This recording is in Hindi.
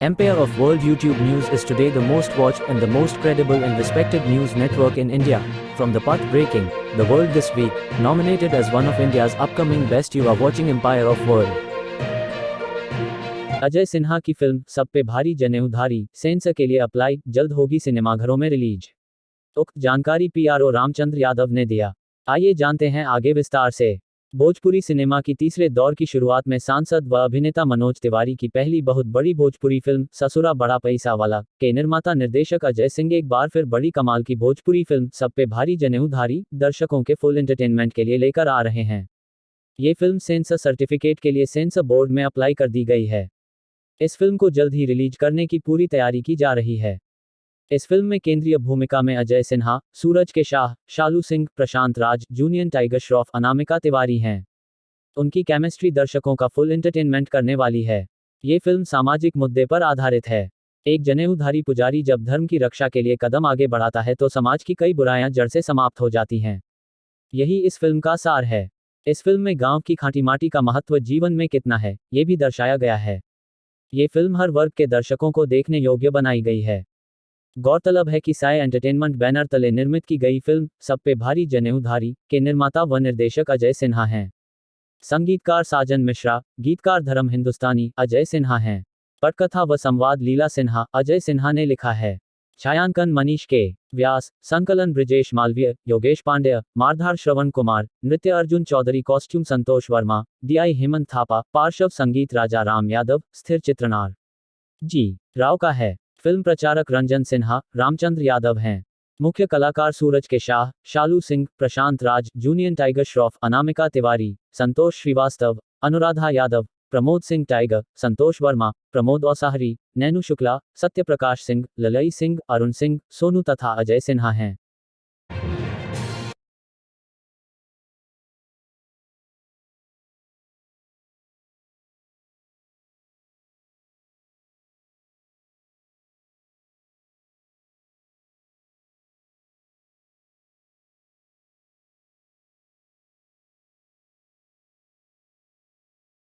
Empire of World YouTube News is today the most watched and the most credible and respected news network in India. From the path-breaking, The World This Week, nominated as one of India's upcoming best, you are watching Empire of World. Ajay Sinha की फिल्म सब पे भारी जनेऊधारी सेंसर के लिए अप्लाई, जल्द होगी सिनेमाघरों में रिलीज। उक्त जानकारी पीआरओ रामचंद्र यादव ने दिया। आइए जानते हैं आगे विस्तार से। भोजपुरी सिनेमा की तीसरे दौर की शुरुआत में सांसद व अभिनेता मनोज तिवारी की पहली बहुत बड़ी भोजपुरी फिल्म ससुरा बड़ा पैसा वाला के निर्माता निर्देशक अजय सिंह एक बार फिर बड़ी कमाल की भोजपुरी फिल्म सब पे भारी जनेऊधारी दर्शकों के फुल एंटरटेनमेंट के लिए लेकर आ रहे हैं। ये फिल्म सेंसर सर्टिफिकेट के लिए सेंसर बोर्ड में अप्लाई कर दी गई है। इस फिल्म को जल्द ही रिलीज करने की पूरी तैयारी की जा रही है। इस फिल्म में केंद्रीय भूमिका में अजय सिन्हा, सूरज के शाह, शालू सिंह, प्रशांत राज, जूनियर टाइगर श्रॉफ, अनामिका तिवारी हैं। उनकी केमिस्ट्री दर्शकों का फुल एंटरटेनमेंट करने वाली है। ये फिल्म सामाजिक मुद्दे पर आधारित है। एक जनेऊधारी पुजारी जब धर्म की रक्षा के लिए कदम आगे बढ़ाता है तो समाज की कई बुराइयां जड़ से समाप्त हो जाती हैं। यही इस फिल्म का सार है। इस फिल्म में गांव की खाटी माटी का महत्व जीवन में कितना है, ये भी दर्शाया गया है। ये फिल्म हर वर्ग के दर्शकों को देखने योग्य बनाई गई है। गौरतलब है कि साय एंटरटेनमेंट बैनर तले निर्मित की गई फिल्म सब पे भारी जनेऊधारी के निर्माता व निर्देशक अजय सिन्हा हैं। संगीतकार साजन मिश्रा, गीतकार धर्म हिंदुस्तानी अजय सिन्हा हैं। पटकथा व संवाद लीला सिन्हा अजय सिन्हा ने लिखा है। छायांकन मनीष के व्यास, संकलन ब्रिजेश मालवीय, योगेश पांड्य, मारधार श्रवण कुमार, नृत्य अर्जुन चौधरी, कॉस्ट्यूम संतोष वर्मा, डीआई हेमंत थापा, पार्श्व संगीत राजा राम यादव, स्थिर चित्रनार जी राव का है। फिल्म प्रचारक रंजन सिन्हा, रामचंद्र यादव हैं। मुख्य कलाकार सूरज के शाह, शालू सिंह, प्रशांत राज, जूनियर टाइगर श्रॉफ, अनामिका तिवारी, संतोष श्रीवास्तव, अनुराधा यादव, प्रमोद सिंह टाइगर, संतोष वर्मा, प्रमोद औसाहरी, नैनू शुक्ला, सत्य प्रकाश सिंह, ललई सिंह, अरुण सिंह, सोनू तथा अजय सिन्हा हैं।